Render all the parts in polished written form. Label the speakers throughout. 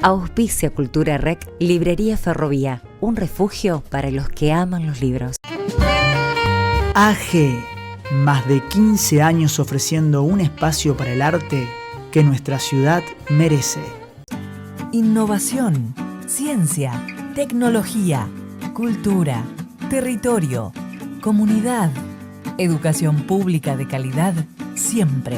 Speaker 1: Auspicia Cultura Rec, Librería Ferrovía, un refugio para los que aman los libros.
Speaker 2: AG, más de 15 años ofreciendo un espacio para el arte que nuestra ciudad merece.
Speaker 3: Innovación, ciencia, tecnología, cultura, territorio, comunidad, educación pública de calidad, siempre.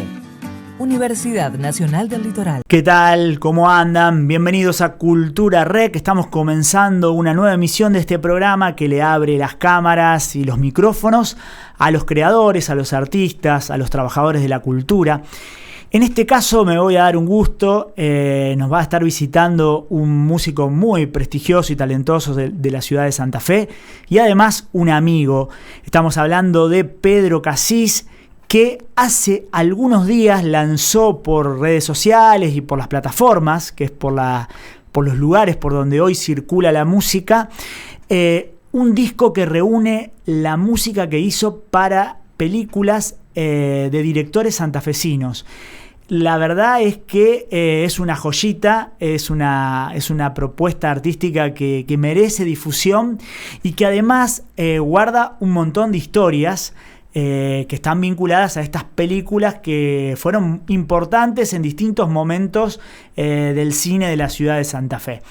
Speaker 3: Universidad Nacional del Litoral.
Speaker 2: ¿Qué tal? ¿Cómo andan? Bienvenidos a Cultura Rec. Estamos comenzando una nueva emisión de este programa que le abre las cámaras y los micrófonos a los creadores, a los artistas, a los trabajadores de la cultura. En este caso me voy a dar un gusto, nos va a estar visitando un músico muy prestigioso y talentoso de la ciudad de Santa Fe y además un amigo. Estamos hablando de Pedro Casís, que hace algunos días lanzó por redes sociales y por las plataformas, que es por los lugares por donde hoy circula la música, un disco que reúne la música que hizo para películas de directores santafesinos. La verdad es que es una joyita, es una propuesta artística que merece difusión y que además guarda un montón de historias que están vinculadas a estas películas que fueron importantes en distintos momentos del cine de la ciudad de Santa Fe.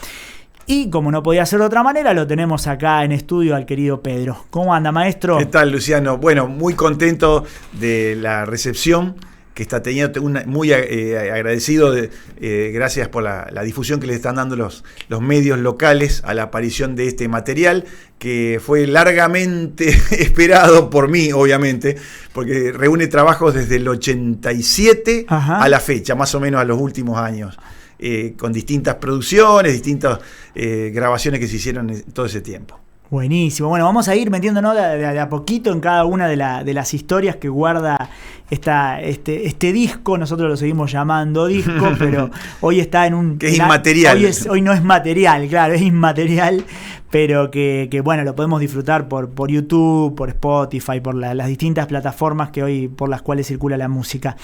Speaker 2: Y como no podía ser de otra manera, lo tenemos acá en estudio al querido Pedro. ¿Cómo anda, maestro?
Speaker 4: ¿Qué tal, Luciano? Bueno, muy contento de la recepción que está teniendo, muy agradecido, gracias por la difusión que le están dando los medios locales a la aparición de este material, que fue largamente esperado por mí, obviamente, porque reúne trabajos desde el 87 a la fecha, más o menos a los últimos años, con distintas producciones, distintas grabaciones que se hicieron en todo ese tiempo.
Speaker 2: Buenísimo. Bueno, vamos a ir metiéndonos de a poquito en cada una de las historias que guarda este disco. Nosotros lo seguimos llamando disco, pero hoy está en un...
Speaker 4: Que es inmaterial.
Speaker 2: Hoy no es material, claro, es inmaterial, pero que bueno, lo podemos disfrutar por YouTube, por Spotify, por las distintas plataformas por las cuales circula la música.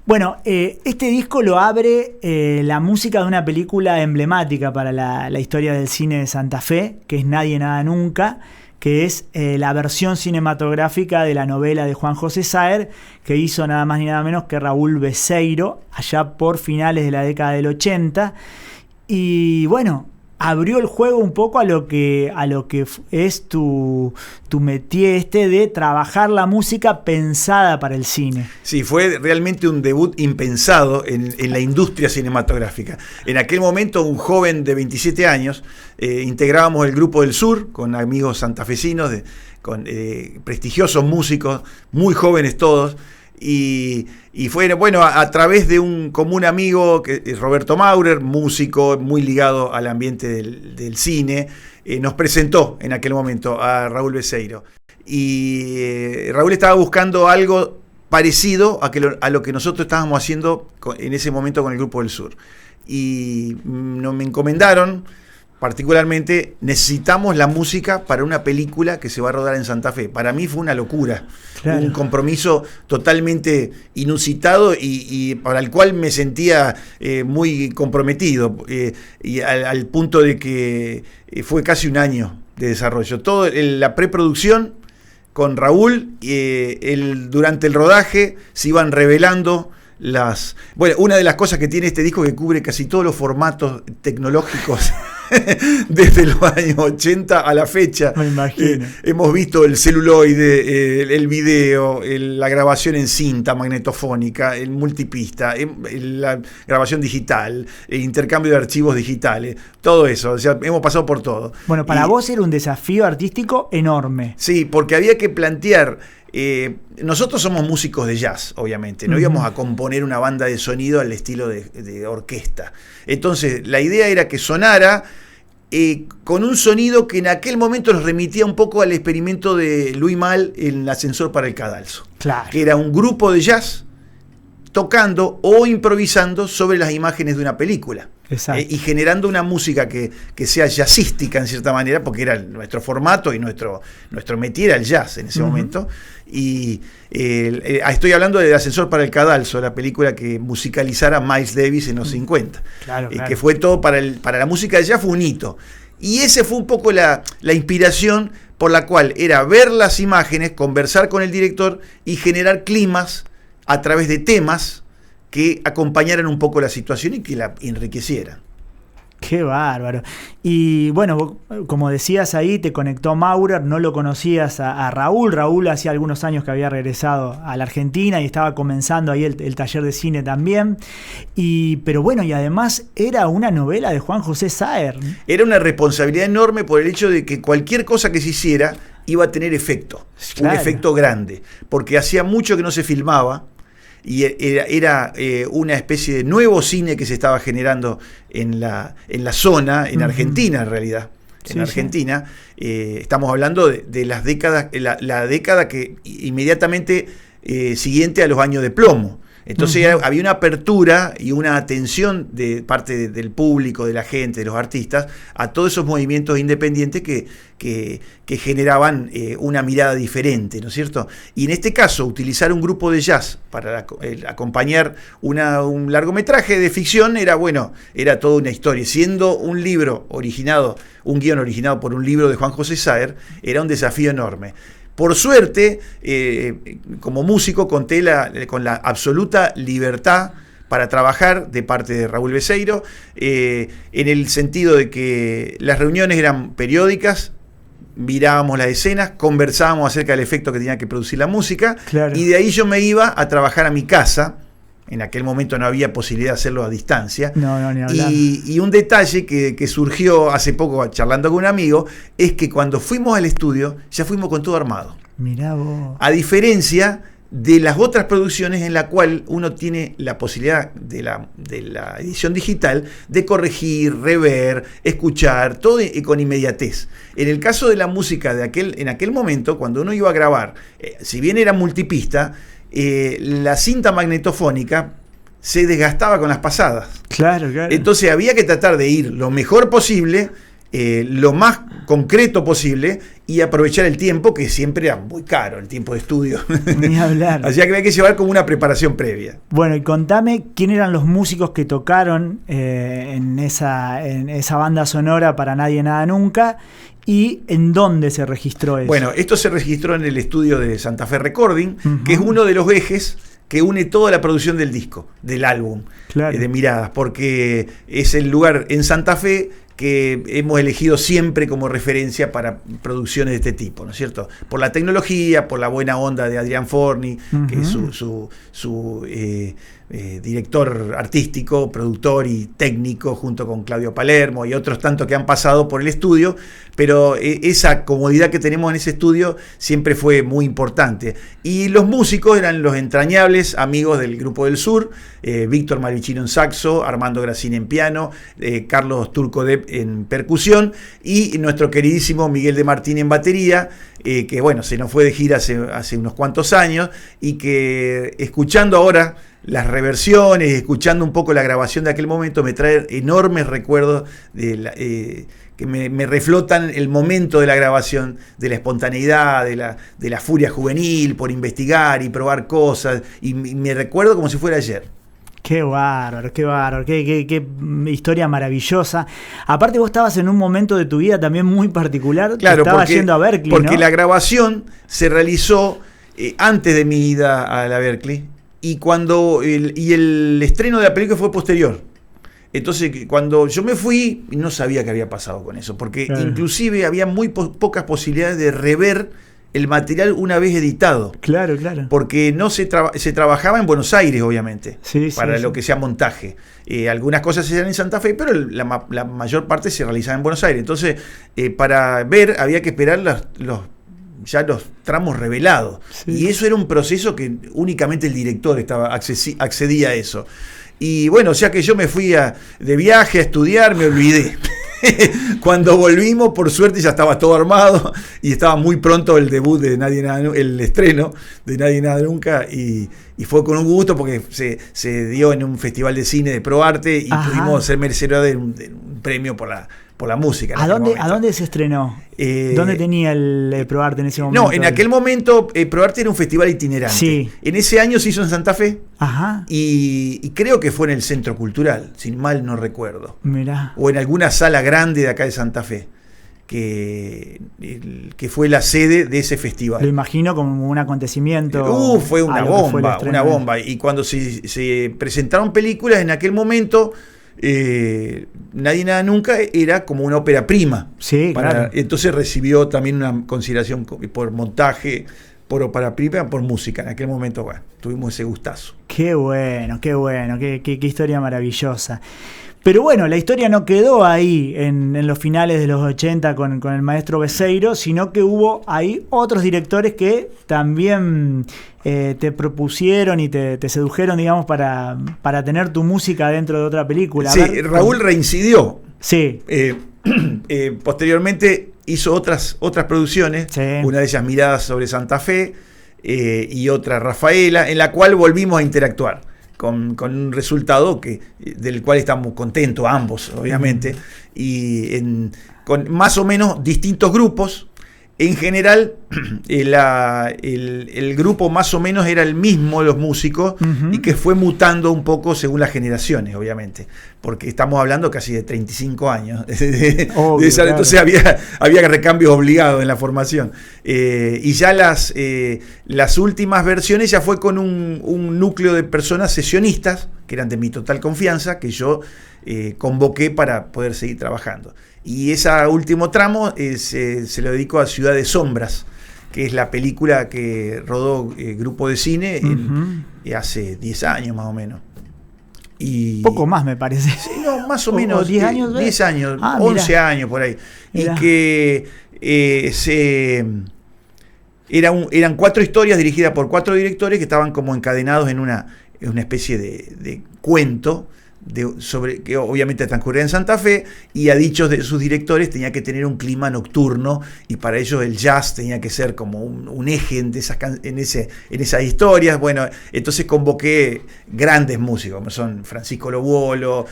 Speaker 2: Bueno, este disco lo abre la música de una película emblemática para la historia del cine de Santa Fe, que es Nadie, Nada, Nunca, que es la versión cinematográfica de la novela de Juan José Saer, que hizo nada más ni nada menos que Raúl Becerro, allá por finales de la década del 80. Y bueno, abrió el juego un poco a lo que es tu métier de trabajar la música pensada para el cine.
Speaker 4: Sí, fue realmente un debut impensado en la industria cinematográfica. En aquel momento, un joven de 27 años, integrábamos el Grupo del Sur con amigos santafesinos, con prestigiosos músicos, muy jóvenes todos. Y fue, bueno, a través de un común amigo, que es Roberto Maurer, músico muy ligado al ambiente del cine, nos presentó en aquel momento a Raúl Becerro. Y Raúl estaba buscando algo parecido a lo que nosotros estábamos haciendo en ese momento con el Grupo del Sur. Y me encomendaron, particularmente, necesitamos la música para una película que se va a rodar en Santa Fe. Para mí fue una locura, claro. Un compromiso totalmente inusitado y para el cual me sentía muy comprometido, y al punto de que fue casi un año de desarrollo. Toda la preproducción con Raúl, durante el rodaje se iban revelando una de las cosas que tiene este disco, que cubre casi todos los formatos tecnológicos desde los años 80 a la fecha.
Speaker 2: Me imagino.
Speaker 4: Hemos visto el celuloide, el video, la grabación en cinta magnetofónica, el multipista, la grabación digital, el intercambio de archivos digitales, todo eso. O sea, hemos pasado por todo.
Speaker 2: Bueno, para vos era un desafío artístico enorme.
Speaker 4: Sí, porque había que plantear... nosotros somos músicos de jazz, obviamente, no íbamos a componer una banda de sonido al estilo de orquesta. Entonces, la idea era que sonara con un sonido que en aquel momento nos remitía un poco al experimento de Luis Mal en el Ascensor para el Cadalso.
Speaker 2: Claro.
Speaker 4: Que era un grupo de jazz tocando o improvisando sobre las imágenes de una película. Y generando una música que sea jazzística en cierta manera, porque era nuestro formato y nuestro métier era el jazz en ese momento. Y estoy hablando de Ascensor para el Cadalso, la película que musicalizara Miles Davis en los 50.
Speaker 2: Claro.
Speaker 4: Que fue todo para la música de jazz, fue un hito. Y ese fue un poco la inspiración por la cual era ver las imágenes, conversar con el director y generar climas a través de temas que acompañaran un poco la situación y que la enriquecieran.
Speaker 2: Qué bárbaro. Y bueno, como decías ahí, te conectó Maurer, no lo conocías a Raúl. Raúl hacía algunos años que había regresado a la Argentina y estaba comenzando ahí el taller de cine también. Pero bueno, y además era una novela de Juan José Saer. Era
Speaker 4: una responsabilidad enorme por el hecho de que cualquier cosa que se hiciera iba a tener efecto, claro. Un efecto grande, porque hacía mucho que no se filmaba. Y era una especie de nuevo cine que se estaba generando en la zona, en Argentina en realidad. En Argentina estamos hablando de las décadas, la década que inmediatamente siguiente a los años de plomo. Entonces había una apertura y una atención de parte del público, de la gente, de los artistas, a todos esos movimientos independientes que generaban una mirada diferente, ¿no es cierto? Y en este caso, utilizar un grupo de jazz para acompañar un largometraje de ficción era toda una historia. Siendo un guión originado por un libro de Juan José Saer, era un desafío enorme. Por suerte, como músico, conté con la absoluta libertad para trabajar de parte de Raúl Beseiro, en el sentido de que las reuniones eran periódicas, mirábamos las escenas, conversábamos acerca del efecto que tenía que producir la música, claro. Y de ahí yo me iba a trabajar a mi casa. En aquel momento no había posibilidad de hacerlo a distancia.
Speaker 2: No, ni hablar.
Speaker 4: Y un detalle que surgió hace poco charlando con un amigo es que cuando fuimos al estudio ya fuimos con todo armado.
Speaker 2: Mirá vos.
Speaker 4: A diferencia de las otras producciones en la cual uno tiene la posibilidad de la edición digital de corregir, rever, escuchar, todo con inmediatez. En el caso de la música en aquel momento, cuando uno iba a grabar, si bien era multipista, la cinta magnetofónica se desgastaba con las pasadas.
Speaker 2: Claro.
Speaker 4: Entonces había que tratar de ir lo mejor posible, lo más concreto posible y aprovechar el tiempo, que siempre era muy caro, el tiempo de estudio.
Speaker 2: Ni hablar.
Speaker 4: Así que había que llevar como una preparación previa.
Speaker 2: Bueno, y contame quién eran los músicos que tocaron en esa banda sonora Para Nadie Nada Nunca. ¿Y en dónde se registró eso?
Speaker 4: Bueno, esto se registró en el estudio de Santa Fe Recording, que es uno de los ejes que une toda la producción del disco, del álbum,
Speaker 2: claro.
Speaker 4: De Miradas, porque es el lugar en Santa Fe que hemos elegido siempre como referencia para producciones de este tipo, ¿no es cierto? Por la tecnología, por la buena onda de Adrián Forni, que es su director artístico, productor y técnico, junto con Claudio Palermo y otros tantos que han pasado por el estudio, pero esa comodidad que tenemos en ese estudio siempre fue muy importante. Y los músicos eran los entrañables amigos del Grupo del Sur, Víctor Malvicino en saxo, Armando Gracini en piano, Carlos Turco en percusión y nuestro queridísimo Miguel de Martín en batería, que bueno, se nos fue de gira hace unos cuantos años y que escuchando ahora las reversiones, escuchando un poco la grabación de aquel momento, me trae enormes recuerdos que me reflotan el momento de la grabación, de la espontaneidad, de la furia juvenil por investigar y probar cosas, y me recuerdo como si fuera ayer.
Speaker 2: Qué bárbaro, qué historia maravillosa. Aparte vos estabas en un momento de tu vida también muy particular,
Speaker 4: claro,
Speaker 2: estabas yendo a Berklee,
Speaker 4: porque
Speaker 2: ¿no?
Speaker 4: La grabación se realizó antes de mi ida a la Berklee, y el estreno de la película fue posterior. Entonces, cuando yo me fui, no sabía qué había pasado con eso, porque claro. Inclusive había muy pocas posibilidades de rever el material una vez editado.
Speaker 2: Claro.
Speaker 4: Porque no se trabajaba en Buenos Aires, obviamente, para lo que sea montaje. Algunas cosas se hacían en Santa Fe, pero la mayor parte se realizaba en Buenos Aires. Entonces, para ver, había que esperar los tramos revelados. Sí. Y eso era un proceso que únicamente el director accedía a eso. Y bueno, o sea que yo me fui de viaje a estudiar, me olvidé. Cuando volvimos, por suerte ya estaba todo armado y estaba muy pronto el debut de el estreno de Nadie Nada Nunca, y fue con un gusto porque se dio en un festival de cine de ProArte y pudimos ser merecedores de un premio por la música.
Speaker 2: ¿A dónde se estrenó? ¿Dónde tenía el ProArte en ese momento?
Speaker 4: No, en aquel momento ProArte era un festival itinerante. Sí. En ese año se hizo en Santa Fe.
Speaker 2: Ajá.
Speaker 4: Y creo que fue en el Centro Cultural, sin mal no recuerdo.
Speaker 2: Mirá.
Speaker 4: O en alguna sala grande de acá de Santa Fe, que fue la sede de ese festival.
Speaker 2: Lo imagino como un acontecimiento.
Speaker 4: Fue una bomba. Y cuando se presentaron películas en aquel momento, Nadie Nada Nunca era como una ópera prima.
Speaker 2: Sí, claro.
Speaker 4: Entonces recibió también una consideración por montaje, por ópera prima, por música. En aquel momento, tuvimos ese gustazo.
Speaker 2: Qué bueno, qué historia maravillosa. Pero bueno, la historia no quedó ahí en los finales de los 80 con el maestro Beseiro, sino que hubo ahí otros directores que también te propusieron y te sedujeron, digamos, para tener tu música dentro de otra película.
Speaker 4: Sí, Raúl reincidió.
Speaker 2: Sí.
Speaker 4: Posteriormente hizo otras producciones, sí. Una de ellas Miradas sobre Santa Fe y otra Rafaela, en la cual volvimos a interactuar. Con un resultado del cual estamos contentos ambos, obviamente, y con más o menos distintos grupos. En general, el grupo más o menos era el mismo, los músicos, y que fue mutando un poco según las generaciones, obviamente, porque estamos hablando casi de 35 años.
Speaker 2: Obvio, claro.
Speaker 4: Entonces había recambios obligados en la formación. Y ya las últimas versiones ya fue con un núcleo de personas sesionistas, que eran de mi total confianza, que yo convoqué para poder seguir trabajando. Y ese último tramo se lo dedico a Ciudad de Sombras, que es la película que rodó Grupo de Cine hace 10 años más o menos. Y
Speaker 2: poco más me parece.
Speaker 4: Sí, no, más o menos
Speaker 2: 10 años.
Speaker 4: 10 años, 11 mirá. Años por ahí. Mirá. Y que eran 4 historias dirigidas por 4 directores que estaban como encadenados en una especie de cuento. Que obviamente transcurría en Santa Fe, y a dichos de sus directores tenía que tener un clima nocturno, y para ellos el jazz tenía que ser como un eje en esas historias. Bueno, entonces convoqué grandes músicos como son Francisco Lobuolo,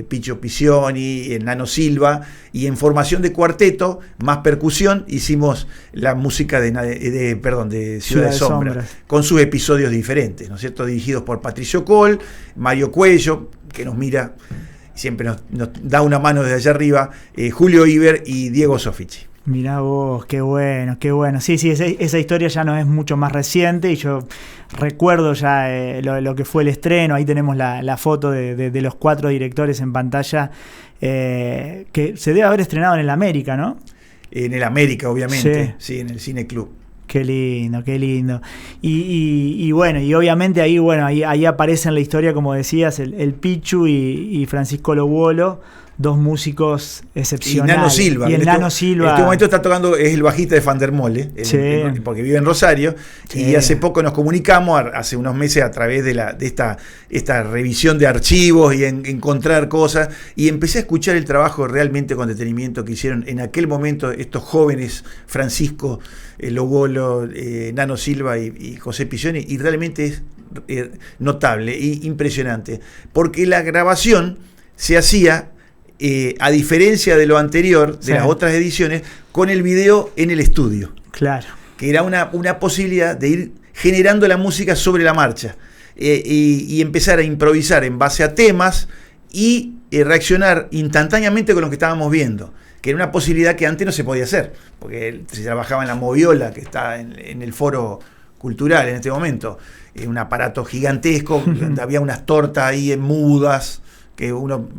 Speaker 4: Picho Pisioni, Nano Silva, y en formación de cuarteto más percusión hicimos la música de Ciudad de Sombras, con sus episodios diferentes, ¿no es cierto? Dirigidos por Patricio Coll, Mario Cuello, que nos mira, siempre nos da una mano desde allá arriba, Julio Iber y Diego Sofici.
Speaker 2: Mirá vos, qué bueno. Sí, esa historia ya no es mucho más reciente, y yo recuerdo ya lo que fue el estreno. Ahí tenemos la foto de los 4 directores en pantalla, que se debe haber estrenado en el América, ¿no?
Speaker 4: En el América, obviamente, sí, en el Cine Club.
Speaker 2: Qué lindo. Y bueno, y obviamente ahí aparece en la historia, como decías, el Pichu y Francisco Lobuolo, 2 músicos excepcionales.
Speaker 4: Y Nano Silva.
Speaker 2: Y el Nano Silva.
Speaker 4: En este momento está tocando, es el bajista de Fandermole, porque vive en Rosario. Sí. Y hace poco nos comunicamos, hace unos meses, a través de esta revisión de archivos y encontrar cosas. Y empecé a escuchar el trabajo realmente con detenimiento que hicieron en aquel momento estos jóvenes, Francisco Lobuolo, Nano Silva y José Pisioni, y realmente es notable e impresionante. Porque la grabación se hacía, a diferencia de lo anterior, de las otras ediciones, con el video en el estudio.
Speaker 2: Claro.
Speaker 4: Que era una posibilidad de ir generando la música sobre la marcha, y empezar a improvisar en base a temas y reaccionar instantáneamente con lo que estábamos viendo, que era una posibilidad que antes no se podía hacer, porque se trabajaba en la moviola, que está en el Foro Cultural en este momento, un aparato gigantesco, donde había unas tortas ahí mudas, que uno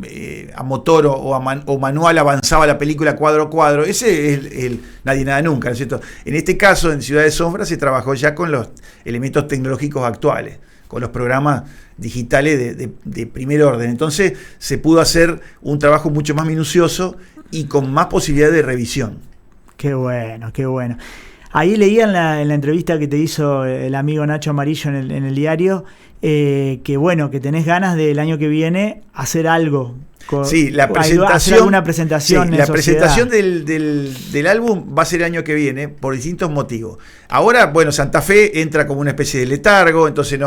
Speaker 4: a motor o manual avanzaba la película cuadro a cuadro. Ese es el Nadie Nada Nunca, ¿no es cierto? En este caso, en Ciudad de Sombras, se trabajó ya con los elementos tecnológicos actuales, con los programas digitales de primer orden. Entonces se pudo hacer un trabajo mucho más minucioso y con más posibilidad de revisión.
Speaker 2: Qué bueno. Ahí leía en la entrevista que te hizo el amigo Nacho Amarillo en el diario, que bueno, que tenés ganas del año que viene hacer algo.
Speaker 4: Sí, la presentación.
Speaker 2: Hacer alguna presentación.
Speaker 4: Sí, la presentación del álbum va a ser el año que viene por distintos motivos. Ahora, bueno, Santa Fe entra como una especie de letargo, entonces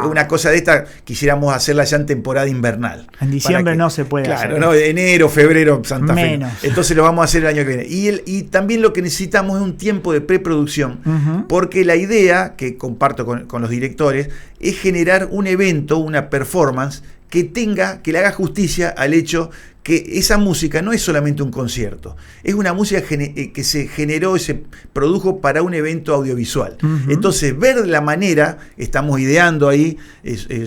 Speaker 4: una cosa de esta quisiéramos hacerla ya en temporada invernal.
Speaker 2: En diciembre no se puede hacer.
Speaker 4: Claro, no, enero, febrero, Santa Fe.
Speaker 2: Menos.
Speaker 4: Entonces lo vamos a hacer el año que viene. Y también lo que necesitamos es un tiempo de preproducción, porque la idea que comparto con los directores es generar un evento, una performance que le haga justicia al hecho que esa música no es solamente un concierto, es una música que se generó y se produjo para un evento audiovisual. Entonces, ver la manera, estamos ideando ahí,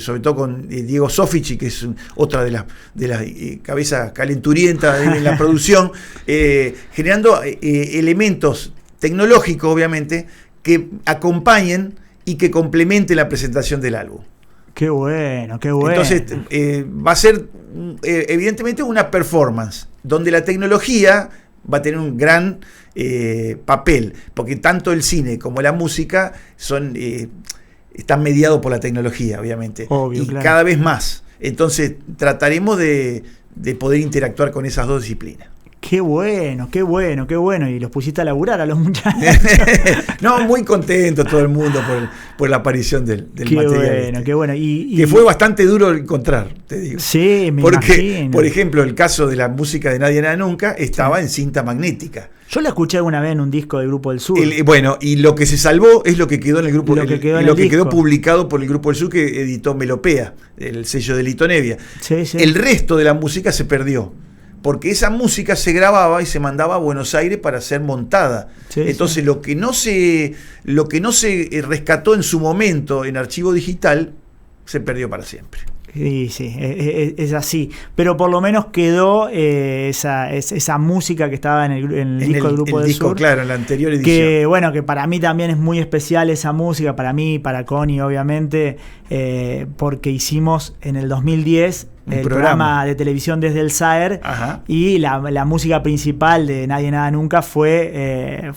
Speaker 4: sobre todo con Diego Sofici, que es otra de las cabezas calenturientas en la producción, generando elementos tecnológicos, obviamente, que acompañen y que complementen la presentación del álbum.
Speaker 2: Qué bueno, qué bueno.
Speaker 4: Entonces va a ser evidentemente una performance donde la tecnología va a tener un gran papel, porque tanto el cine como la música están mediados por la tecnología, obviamente.
Speaker 2: Obvio,
Speaker 4: y
Speaker 2: claro.
Speaker 4: Cada vez más. Entonces trataremos de poder interactuar con esas dos disciplinas.
Speaker 2: Qué bueno, qué bueno, qué bueno. Y los pusiste a laburar a los muchachos.
Speaker 4: No, muy contento todo el mundo por la aparición del
Speaker 2: qué
Speaker 4: material.
Speaker 2: Bueno, qué bueno.
Speaker 4: Que fue bastante duro encontrar, te digo.
Speaker 2: Sí, me
Speaker 4: Porque,
Speaker 2: imagino.
Speaker 4: por ejemplo, el caso de la música de Nadie Nada Nunca estaba en cinta magnética.
Speaker 2: Yo la escuché alguna vez en un disco del Grupo del Sur.
Speaker 4: Bueno, y lo que se salvó es lo que quedó en el grupo,
Speaker 2: lo que
Speaker 4: quedó publicado por el Grupo del Sur, que editó Melopea, el sello de Lito Nevia.
Speaker 2: Sí, sí.
Speaker 4: El resto de la música se perdió, porque esa música se grababa y se mandaba a Buenos Aires para ser montada.
Speaker 2: Sí,
Speaker 4: entonces, lo que no se rescató en su momento en archivo digital se perdió para siempre.
Speaker 2: Sí, sí, es así. Pero por lo menos quedó esa música que estaba en el disco del Grupo del Sur.
Speaker 4: Claro, en la anterior edición.
Speaker 2: Que bueno, que para mí también es muy especial esa música, para mí, para Connie, obviamente, porque hicimos en el 2010 el programa de televisión Desde el Saer.
Speaker 4: Ajá.
Speaker 2: Y la música principal de Nadie Nada Nunca fue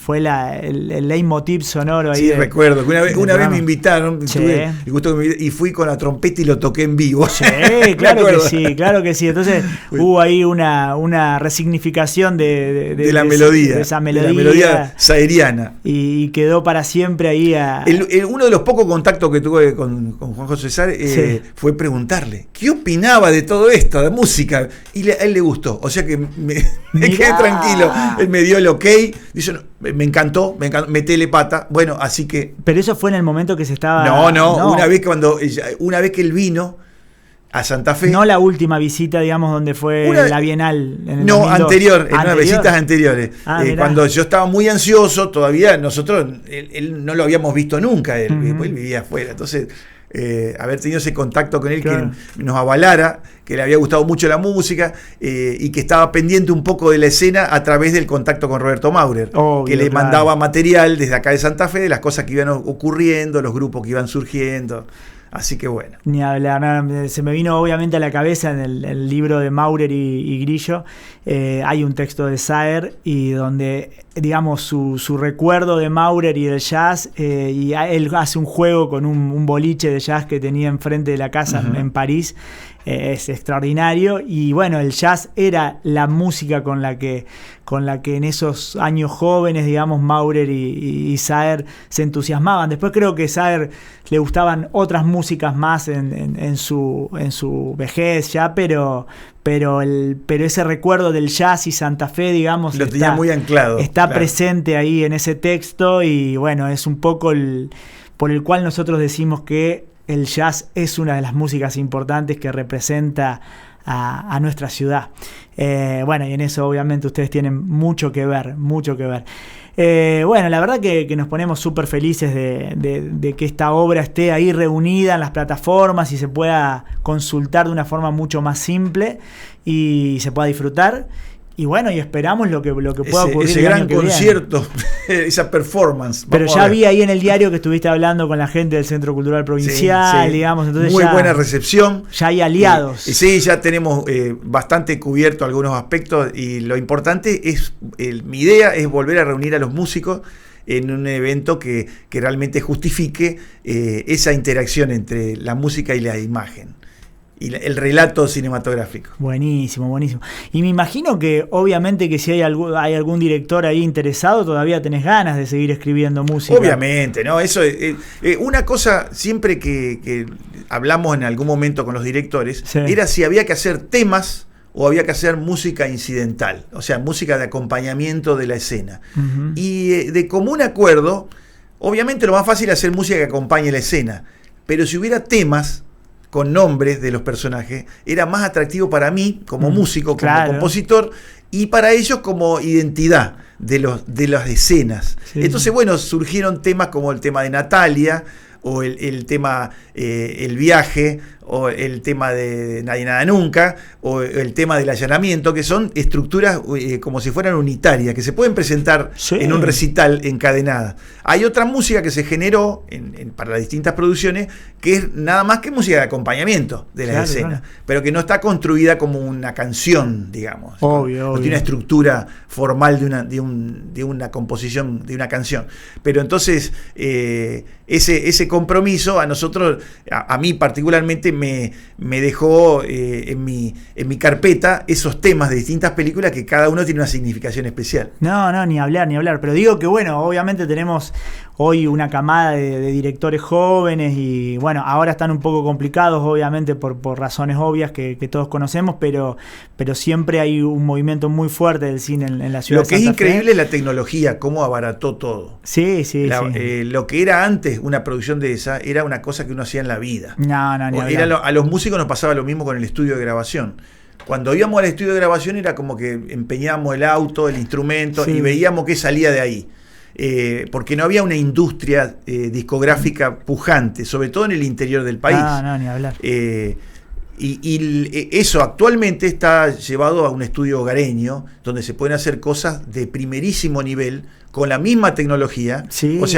Speaker 2: el leitmotiv sonoro ahí.
Speaker 4: Sí, recuerdo que una vez me invitaron,
Speaker 2: sí.
Speaker 4: Tuve el gusto y fui con la trompeta y lo toqué en vivo.
Speaker 2: Sí, claro que sí, claro que sí. Entonces hubo ahí una resignificación de
Speaker 4: la melodía.
Speaker 2: De esa melodía.
Speaker 4: De la melodía saeriana.
Speaker 2: Y quedó para siempre ahí.
Speaker 4: Uno de los pocos contactos que tuve con Juan José César fue preguntarle qué opinaba de todo esto, de música, y a él le gustó, o sea que me quedé tranquilo. Él me dio el ok, dice, no, me encantó, metele pata, bueno, así que...
Speaker 2: Pero eso fue en el momento que se estaba...
Speaker 4: No, una vez que él vino a Santa Fe.
Speaker 2: No la última visita, digamos, donde fue la Bienal. En el 2002.
Speaker 4: Anterior, en unas visitas anteriores. Cuando yo estaba muy ansioso, todavía él no lo habíamos visto nunca, él vivía afuera, entonces... haber tenido ese contacto con él, claro, que nos avalara, que le había gustado mucho la música y que estaba pendiente un poco de la escena a través del contacto con Roberto Maurer, que le mandaba material desde acá de Santa Fe de las cosas que iban ocurriendo, los grupos que iban surgiendo. Así que bueno.
Speaker 2: Ni hablar, se me vino obviamente a la cabeza en el libro de Maurer y Grillo. Hay un texto de Saer y donde, digamos, su recuerdo de Maurer y del jazz, y él hace un juego con un boliche de jazz que tenía enfrente de la casa en París. Es extraordinario, y bueno, el jazz era la música con la que en esos años jóvenes, digamos, Maurer y Saer se entusiasmaban. Después creo que Saer le gustaban otras músicas más en su vejez ya, pero ese recuerdo del jazz y Santa Fe, digamos,
Speaker 4: lo tenía muy anclado.
Speaker 2: Está claro, presente ahí en ese texto, y bueno, es un poco por el cual nosotros decimos que el jazz es una de las músicas importantes que representa a nuestra ciudad. Bueno, y en eso obviamente ustedes tienen mucho que ver, mucho que ver. Bueno, la verdad que nos ponemos súper felices de que esta obra esté ahí reunida en las plataformas y se pueda consultar de una forma mucho más simple y se pueda disfrutar. Y bueno, y esperamos lo que pueda ocurrir.
Speaker 4: Ese gran concierto, esa performance.
Speaker 2: Pero ya vi ahí en el diario que estuviste hablando con la gente del Centro Cultural Provincial, sí. Digamos. Entonces
Speaker 4: muy buena recepción.
Speaker 2: Ya hay aliados.
Speaker 4: Sí, ya tenemos bastante cubierto algunos aspectos, y lo importante es, mi idea es volver a reunir a los músicos en un evento que realmente justifique esa interacción entre la música y la imagen y el relato cinematográfico.
Speaker 2: Buenísimo, buenísimo. Y me imagino que obviamente que si hay algún director ahí interesado, todavía tenés ganas de seguir escribiendo música.
Speaker 4: Obviamente, ¿no? Eso una cosa siempre que hablamos en algún momento con los directores, sí, era si había que hacer temas o había que hacer música incidental, o sea, música de acompañamiento de la escena. Uh-huh. Y de común acuerdo, obviamente lo más fácil es hacer música que acompañe la escena, pero si hubiera temas con nombres de los personajes, era más atractivo para mí como músico, como compositor, y para ellos como identidad de las escenas. Sí. Entonces, bueno, surgieron temas como el tema de Natalia, o el tema El viaje, o el tema de Nadie Nada Nunca, o el tema del allanamiento, que son estructuras como si fueran unitarias, que se pueden presentar en un recital encadenada. Hay otra música que se generó para las distintas producciones, que es nada más que música de acompañamiento de la escena, pero que no está construida como una canción, digamos.
Speaker 2: Obvio.
Speaker 4: No tiene una estructura formal de una composición, de una canción. Pero entonces, ese compromiso a nosotros, a mí particularmente, me dejó en mi carpeta esos temas de distintas películas que cada uno tiene una significación especial.
Speaker 2: No, ni hablar. Pero digo que, bueno, obviamente tenemos hoy una camada de directores jóvenes y, bueno, ahora están un poco complicados, obviamente, por razones obvias que todos conocemos, pero siempre hay un movimiento muy fuerte del cine en la ciudad de Santa Fe.
Speaker 4: Lo que es increíble es la tecnología, cómo abarató todo.
Speaker 2: Sí.
Speaker 4: Lo que era antes una producción de esa, era una cosa que uno hacía en la vida.
Speaker 2: No, ni hablar.
Speaker 4: A los músicos nos pasaba lo mismo con el estudio de grabación. Cuando íbamos al estudio de grabación era como que empeñábamos el auto, el instrumento, y veíamos qué salía de ahí. Porque no había una industria discográfica pujante, sobre todo en el interior del país.
Speaker 2: No, ni hablar.
Speaker 4: Y eso actualmente está llevado a un estudio hogareño, donde se pueden hacer cosas de primerísimo nivel, con la misma tecnología,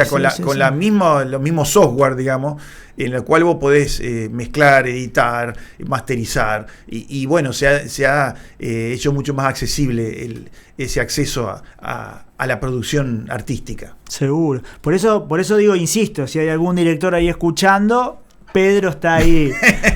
Speaker 4: con los mismos software, digamos, en el cual vos podés mezclar, editar, masterizar, y bueno, se ha hecho mucho más accesible ese acceso a la producción artística.
Speaker 2: Seguro. Por eso digo, insisto, si hay algún director ahí escuchando, Pedro está ahí,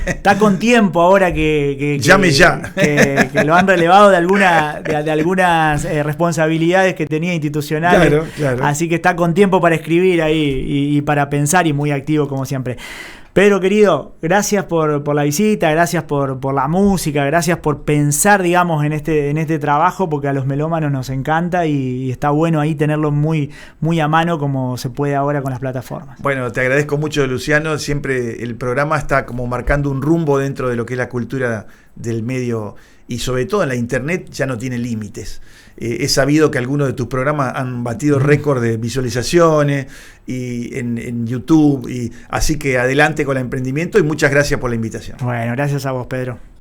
Speaker 2: está con tiempo ahora que
Speaker 4: llame ya.
Speaker 2: Que lo han relevado de algunas responsabilidades que tenía institucionales.
Speaker 4: Claro.
Speaker 2: Así que está con tiempo para escribir ahí y para pensar, y muy activo como siempre. Pedro, querido, gracias por la visita, gracias por la música, gracias por pensar, digamos, en este trabajo, porque a los melómanos nos encanta y está bueno ahí tenerlo muy, muy a mano como se puede ahora con las plataformas.
Speaker 4: Bueno, te agradezco mucho, Luciano. Siempre el programa está como marcando un rumbo dentro de lo que es la cultura del medio, y sobre todo en la internet ya no tiene límites. He sabido que algunos de tus programas han batido récord de visualizaciones y en YouTube, y así que adelante con el emprendimiento, y muchas gracias por la invitación.
Speaker 2: Bueno, gracias a vos, Pedro.